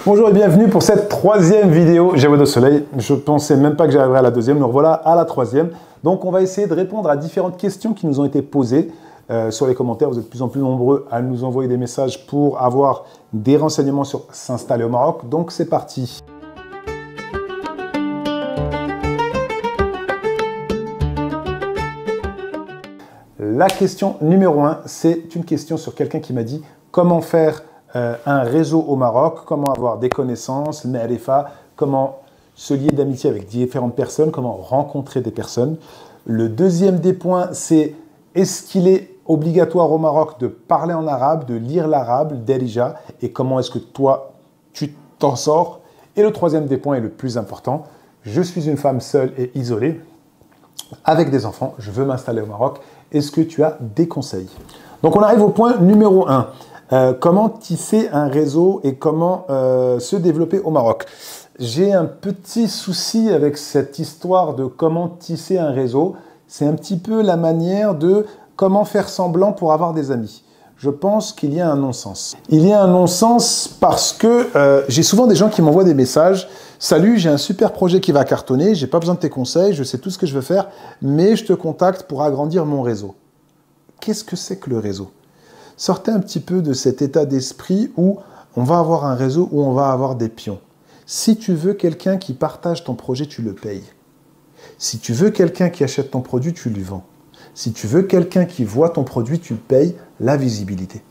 Bonjour et bienvenue pour cette troisième vidéo Jawed au soleil. Je pensais même pas que j'arriverais à la deuxième, nous revoilà à la troisième. Donc on va essayer de répondre à différentes questions qui nous ont été posées sur les commentaires. Vous êtes de plus en plus nombreux à nous envoyer des messages pour avoir des renseignements sur s'installer au Maroc. Donc c'est parti. La question numéro 1, c'est une question sur quelqu'un qui m'a dit comment faire un réseau au Maroc, comment avoir des connaissances, ma'rifa, comment se lier d'amitié avec différentes personnes, comment rencontrer des personnes. Le deuxième des points, c'est est-ce qu'il est obligatoire au Maroc de parler en arabe, de lire l'arabe, derija, et comment est-ce que toi, tu t'en sors. Et le troisième des points est le plus important, je suis une femme seule et isolée, avec des enfants, je veux m'installer au Maroc, est-ce que tu as des conseils? Donc on arrive au point numéro 1. Comment tisser un réseau et comment se développer au Maroc? J'ai un petit souci avec cette histoire de comment tisser un réseau. C'est un petit peu la manière de comment faire semblant pour avoir des amis. Je pense qu'il y a un non-sens. Il y a un non-sens parce que j'ai souvent des gens qui m'envoient des messages. Salut, j'ai un super projet qui va cartonner, j'ai pas besoin de tes conseils, je sais tout ce que je veux faire, mais je te contacte pour agrandir mon réseau. Qu'est-ce que c'est que le réseau? Sortez un petit peu de cet état d'esprit où on va avoir un réseau, où on va avoir des pions. Si tu veux quelqu'un qui partage ton projet, tu le payes. Si tu veux quelqu'un qui achète ton produit, tu lui vends. Si tu veux quelqu'un qui voit ton produit, tu payes la visibilité.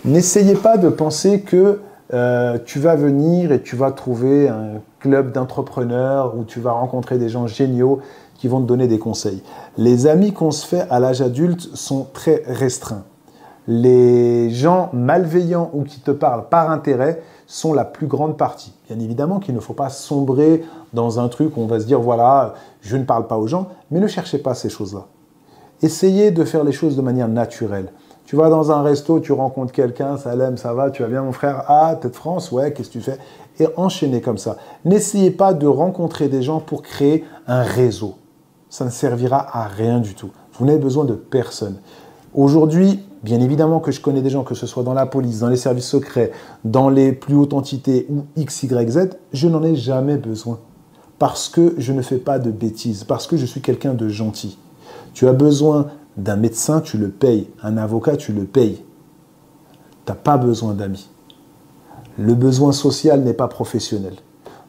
N'essayez pas de penser que tu vas venir et tu vas trouver un club d'entrepreneurs où tu vas rencontrer des gens géniaux qui vont te donner des conseils. Les amis qu'on se fait à l'âge adulte sont très restreints. Les gens malveillants ou qui te parlent par intérêt sont la plus grande partie. Bien évidemment qu'il ne faut pas sombrer dans un truc où on va se dire voilà, je ne parle pas aux gens, mais ne cherchez pas ces choses-là. Essayez de faire les choses de manière naturelle. Tu vas dans un resto, tu rencontres quelqu'un, salam, ça va, tu vas bien mon frère, ah, t'es de France, ouais, qu'est-ce que tu fais? Et enchaînez comme ça. N'essayez pas de rencontrer des gens pour créer un réseau. Ça ne servira à rien du tout. Vous n'avez besoin de personne. Aujourd'hui, bien évidemment que je connais des gens, que ce soit dans la police, dans les services secrets, dans les plus hautes entités ou X, Y, Z, je n'en ai jamais besoin. Parce que je ne fais pas de bêtises, parce que je suis quelqu'un de gentil. Tu as besoin d'un médecin, tu le payes. Un avocat, tu le payes. Tu n'as pas besoin d'amis. Le besoin social n'est pas professionnel.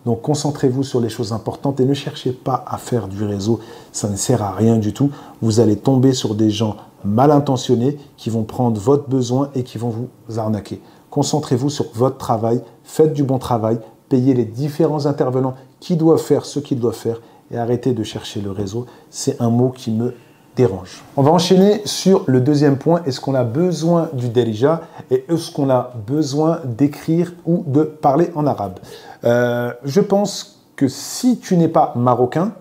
Donc concentrez-vous sur les choses importantes et ne cherchez pas à faire du réseau. Ça ne sert à rien du tout. Vous allez tomber sur des gens mal intentionnés qui vont prendre votre besoin et qui vont vous arnaquer. Concentrez-vous sur votre travail, faites du bon travail, payez les différents intervenants qui doivent faire ce qu'ils doivent faire et arrêtez de chercher le réseau. C'est un mot qui me dérange. On va enchaîner sur le deuxième point. Est-ce qu'on a besoin du derija et est-ce qu'on a besoin d'écrire ou de parler en arabe? Je pense que si tu n'es pas marocain,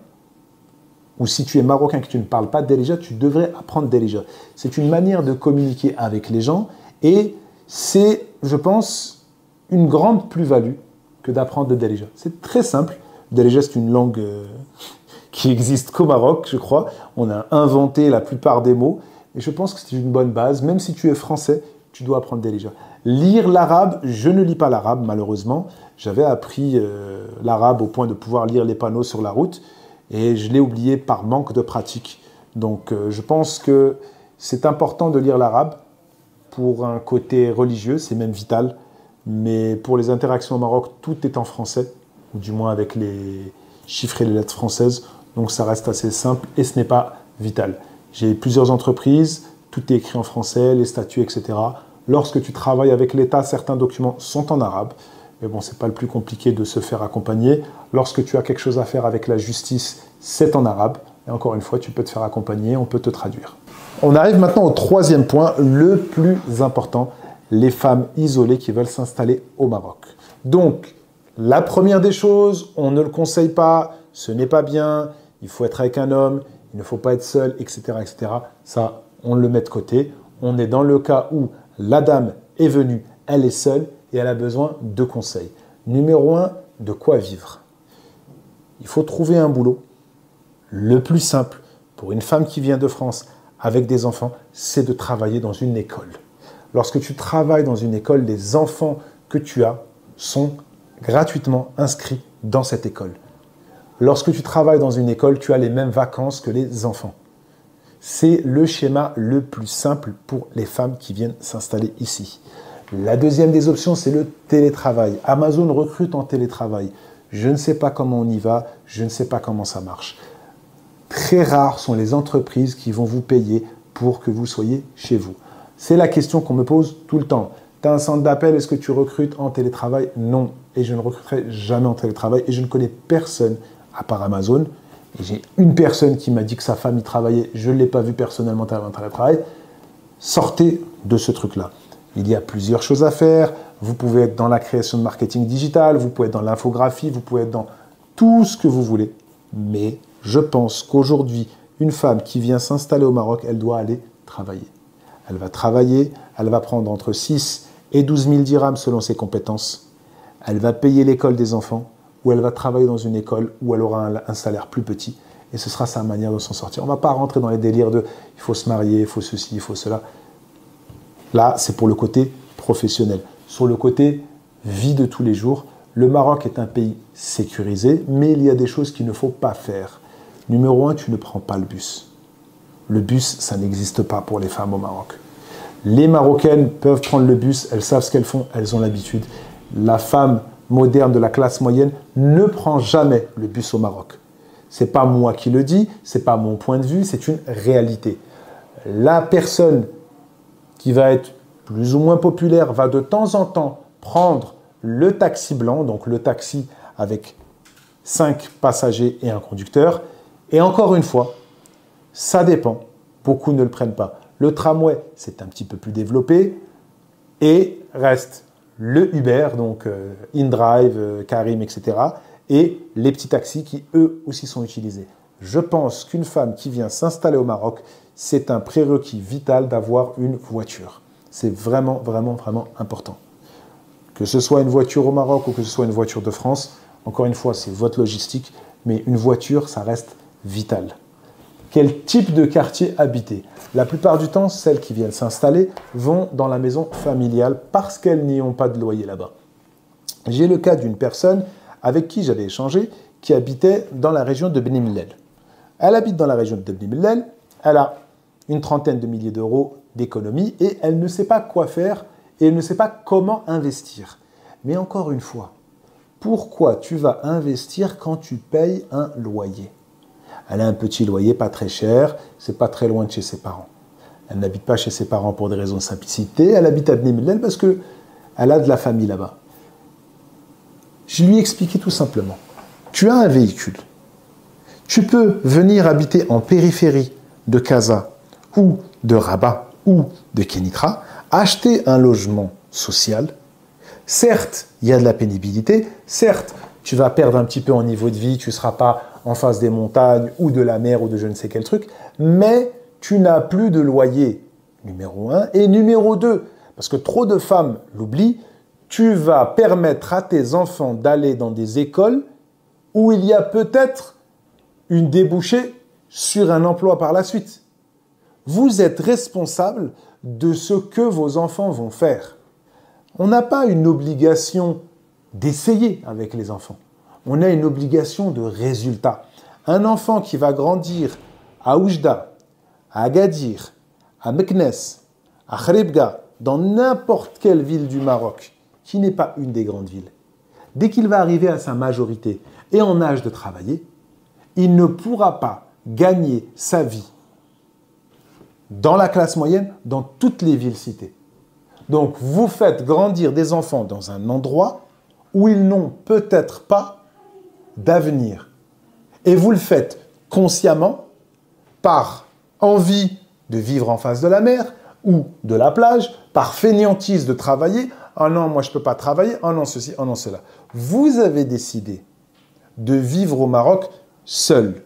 ou si tu es marocain et que tu ne parles pas derija, tu devrais apprendre derija. C'est une manière de communiquer avec les gens et c'est, je pense, une grande plus-value que d'apprendre le derija. C'est très simple. Derija, c'est une langue qui existe qu'au Maroc, je crois. On a inventé la plupart des mots et je pense que c'est une bonne base. Même si tu es français, tu dois apprendre derija. Lire l'arabe, je ne lis pas l'arabe malheureusement. J'avais appris l'arabe au point de pouvoir lire les panneaux sur la route et je l'ai oublié par manque de pratique. Donc je pense que c'est important de lire l'arabe pour un côté religieux, c'est même vital. Mais pour les interactions au Maroc, tout est en français, ou du moins avec les chiffres et les lettres françaises. Donc ça reste assez simple et ce n'est pas vital. J'ai plusieurs entreprises, tout est écrit en français, les statuts, etc. Lorsque tu travailles avec l'État, certains documents sont en arabe. Mais bon, c'est pas le plus compliqué de se faire accompagner. Lorsque tu as quelque chose à faire avec la justice, c'est en arabe. Et encore une fois, tu peux te faire accompagner, on peut te traduire. On arrive maintenant au troisième point, le plus important, les femmes isolées qui veulent s'installer au Maroc. Donc, la première des choses, on ne le conseille pas, ce n'est pas bien, il faut être avec un homme, il ne faut pas être seul, etc., etc. Ça, on le met de côté. On est dans le cas où la dame est venue, elle est seule et elle a besoin de conseils. Numéro 1, de quoi vivre. Il faut trouver un boulot. Le plus simple pour une femme qui vient de France avec des enfants, c'est de travailler dans une école. Lorsque tu travailles dans une école, les enfants que tu as sont gratuitement inscrits dans cette école. Lorsque tu travailles dans une école, tu as les mêmes vacances que les enfants. C'est le schéma le plus simple pour les femmes qui viennent s'installer ici. La deuxième des options, c'est le télétravail. Amazon recrute en télétravail. Je ne sais pas comment on y va, je ne sais pas comment ça marche. Très rares sont les entreprises qui vont vous payer pour que vous soyez chez vous. C'est la question qu'on me pose tout le temps. Tu as un centre d'appel, est-ce que tu recrutes en télétravail? Non, et je ne recruterai jamais en télétravail et je ne connais personne à part Amazon. Et j'ai une personne qui m'a dit que sa femme y travaillait, je ne l'ai pas vu personnellement en télétravail. Sortez de ce truc-là. Il y a plusieurs choses à faire. Vous pouvez être dans la création de marketing digital, vous pouvez être dans l'infographie, vous pouvez être dans tout ce que vous voulez. Mais je pense qu'aujourd'hui, une femme qui vient s'installer au Maroc, elle doit aller travailler. Elle va travailler, elle va prendre entre 6 et 12 000 dirhams selon ses compétences. Elle va payer l'école des enfants ou elle va travailler dans une école où elle aura un salaire plus petit. Et ce sera sa manière de s'en sortir. On ne va pas rentrer dans les délires de « il faut se marier, il faut ceci, il faut cela ». Là, c'est pour le côté professionnel. Sur le côté vie de tous les jours, le Maroc est un pays sécurisé, mais il y a des choses qu'il ne faut pas faire. Numéro 1, tu ne prends pas le bus. Le bus, ça n'existe pas pour les femmes au Maroc. Les Marocaines peuvent prendre le bus, elles savent ce qu'elles font, elles ont l'habitude. La femme moderne de la classe moyenne ne prend jamais le bus au Maroc. Ce n'est pas moi qui le dis, ce n'est pas mon point de vue, c'est une réalité. La personne qui va être plus ou moins populaire va de temps en temps prendre le taxi blanc, donc le taxi avec 5 passagers et un conducteur. Et encore une fois, ça dépend. Beaucoup ne le prennent pas. Le tramway, c'est un petit peu plus développé. Et reste le Uber, donc InDrive, Careem, etc. Et les petits taxis qui, eux aussi, sont utilisés. Je pense qu'une femme qui vient s'installer au Maroc, c'est un prérequis vital d'avoir une voiture. C'est vraiment, vraiment, vraiment important. Que ce soit une voiture au Maroc ou que ce soit une voiture de France, encore une fois, c'est votre logistique, mais une voiture, ça reste vital. Quel type de quartier habiter? La plupart du temps, celles qui viennent s'installer vont dans la maison familiale parce qu'elles n'y ont pas de loyer là-bas. J'ai le cas d'une personne avec qui j'avais échangé qui habitait dans la région de Beni Mellel. Elle habite dans la région de Beni Mellel, elle a une trentaine de milliers d'euros d'économie et elle ne sait pas quoi faire et elle ne sait pas comment investir. Mais encore une fois, pourquoi tu vas investir quand tu payes un loyer? Elle a un petit loyer, pas très cher, c'est pas très loin de chez ses parents. Elle n'habite pas chez ses parents pour des raisons de simplicité, elle habite à Beni Mellel parce qu'elle a de la famille là-bas. Je lui ai expliqué tout simplement. Tu as un véhicule. Tu peux venir habiter en périphérie de Casa ou de Rabat ou de Kenitra, acheter un logement social. Certes, il y a de la pénibilité. Certes, tu vas perdre un petit peu en niveau de vie, tu ne seras pas en face des montagnes ou de la mer ou de je ne sais quel truc, mais tu n'as plus de loyer, numéro 1. Et numéro 2, parce que trop de femmes l'oublient, tu vas permettre à tes enfants d'aller dans des écoles où il y a peut-être une débouchée sur un emploi par la suite. Vous êtes responsable de ce que vos enfants vont faire. On n'a pas une obligation d'essayer avec les enfants. On a une obligation de résultat. Un enfant qui va grandir à Oujda, à Agadir, à Meknes, à Khribga, dans n'importe quelle ville du Maroc, qui n'est pas une des grandes villes, dès qu'il va arriver à sa majorité et en âge de travailler, il ne pourra pas gagner sa vie dans la classe moyenne, dans toutes les villes citées. Donc, vous faites grandir des enfants dans un endroit où ils n'ont peut-être pas d'avenir. Et vous le faites consciemment par envie de vivre en face de la mer ou de la plage, par fainéantise de travailler. « Ah non, moi je ne peux pas travailler. Ah non, ceci, ah non, cela. » Vous avez décidé de vivre au Maroc seul.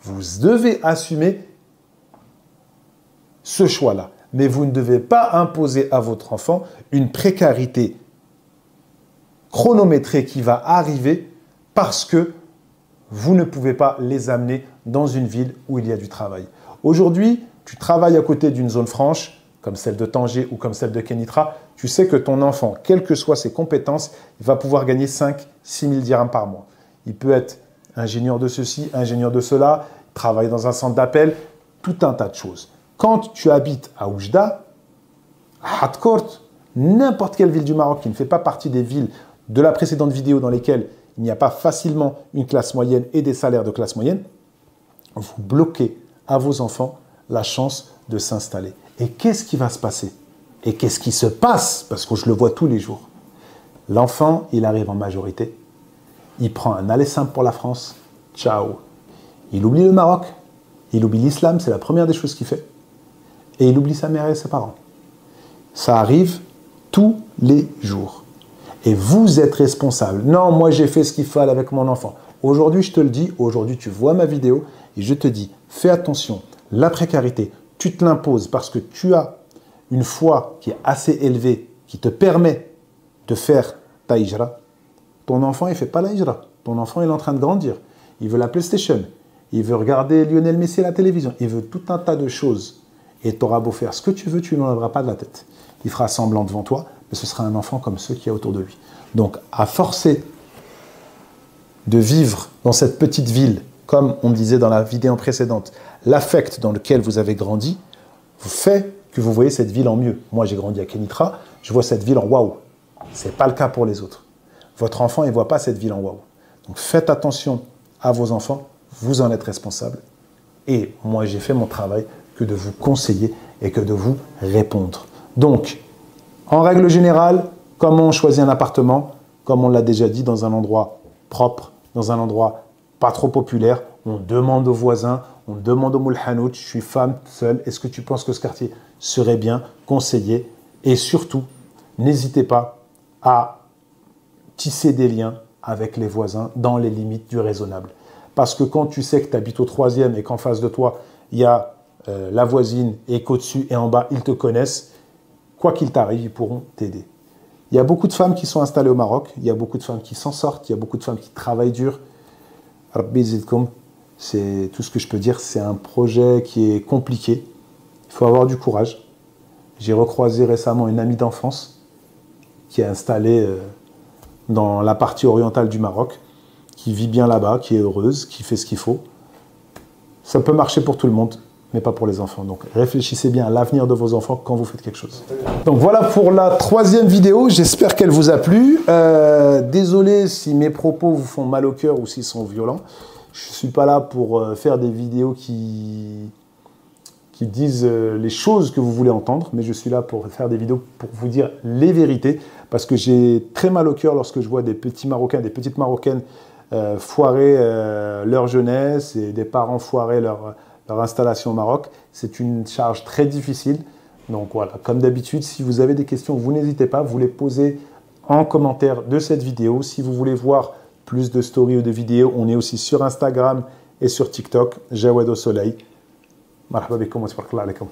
Vous devez assumer ce choix-là. Mais vous ne devez pas imposer à votre enfant une précarité chronométrée qui va arriver parce que vous ne pouvez pas les amener dans une ville où il y a du travail. Aujourd'hui, tu travailles à côté d'une zone franche, comme celle de Tanger ou comme celle de Kenitra, tu sais que ton enfant, quelles que soient ses compétences, il va pouvoir gagner 5 6 000 dirhams par mois. Il peut être ingénieur de ceci, ingénieur de cela, travailler dans un centre d'appel, tout un tas de choses. Quand tu habites à Oujda, à Hadcourt, n'importe quelle ville du Maroc qui ne fait pas partie des villes de la précédente vidéo dans lesquelles il n'y a pas facilement une classe moyenne et des salaires de classe moyenne, vous bloquez à vos enfants la chance de s'installer. Et qu'est-ce qui va se passer? Et qu'est-ce qui se passe? Parce que je le vois tous les jours. L'enfant, il arrive en majorité, il prend un aller simple pour la France, ciao. Il oublie le Maroc, il oublie l'islam, c'est la première des choses qu'il fait. Et il oublie sa mère et ses parents. Ça arrive tous les jours. Et vous êtes responsable. Non, moi j'ai fait ce qu'il fallait avec mon enfant. Aujourd'hui, je te le dis, aujourd'hui tu vois ma vidéo et je te dis, fais attention, la précarité, tu te l'imposes parce que tu as une foi qui est assez élevée, qui te permet de faire ta hijra. Ton enfant, il ne fait pas la hijra. Ton enfant, il est en train de grandir. Il veut la PlayStation. Il veut regarder Lionel Messi à la télévision. Il veut tout un tas de choses. Et tu auras beau faire ce que tu veux, tu ne l'enlèveras pas de la tête. Il fera semblant devant toi, mais ce sera un enfant comme ceux qu'il y a autour de lui. Donc, à forcer de vivre dans cette petite ville, comme on disait dans la vidéo précédente, l'affect dans lequel vous avez grandi, vous fait que vous voyez cette ville en mieux. Moi, j'ai grandi à Kenitra, je vois cette ville en waouh. Ce n'est pas le cas pour les autres. Votre enfant, il ne voit pas cette ville en waouh. Donc, faites attention à vos enfants, vous en êtes responsable. Et moi, j'ai fait mon travail que de vous conseiller et que de vous répondre. Donc, en règle générale, comment on choisit un appartement? Comme on l'a déjà dit, dans un endroit propre, dans un endroit pas trop populaire. On demande aux voisins, on demande aux moulhanout, je suis femme seule, est-ce que tu penses que ce quartier serait bien conseillé? Et surtout, n'hésitez pas à tisser des liens avec les voisins dans les limites du raisonnable. Parce que quand tu sais que tu habites au 3e et qu'en face de toi, il y a la voisine et qu'au-dessus et en bas, ils te connaissent, quoi qu'il t'arrive, ils pourront t'aider. Il y a beaucoup de femmes qui sont installées au Maroc, il y a beaucoup de femmes qui s'en sortent, il y a beaucoup de femmes qui travaillent dur. Rabbi Zidkoum, c'est tout ce que je peux dire, c'est un projet qui est compliqué. Il faut avoir du courage. J'ai recroisé récemment une amie d'enfance qui est installée dans la partie orientale du Maroc, qui vit bien là-bas, qui est heureuse, qui fait ce qu'il faut. Ça peut marcher pour tout le monde, mais pas pour les enfants. Donc réfléchissez bien à l'avenir de vos enfants quand vous faites quelque chose. Donc voilà pour la 3e vidéo, j'espère qu'elle vous a plu. Désolé si mes propos vous font mal au cœur ou s'ils sont violents. Je ne suis pas là pour faire des vidéos qui disent les choses que vous voulez entendre, mais je suis là pour faire des vidéos pour vous dire les vérités, parce que j'ai très mal au cœur lorsque je vois des petits Marocains, des petites Marocaines foirer leur jeunesse et des parents foirer leur installation au Maroc. C'est une charge très difficile. Donc voilà, comme d'habitude, si vous avez des questions, vous n'hésitez pas, vous les posez en commentaire de cette vidéo. Si vous voulez voir plus de stories ou de vidéos, on est aussi sur Instagram et sur TikTok, Jawed au Soleil. Marhaba bikoum wa tabarakallah alaikum.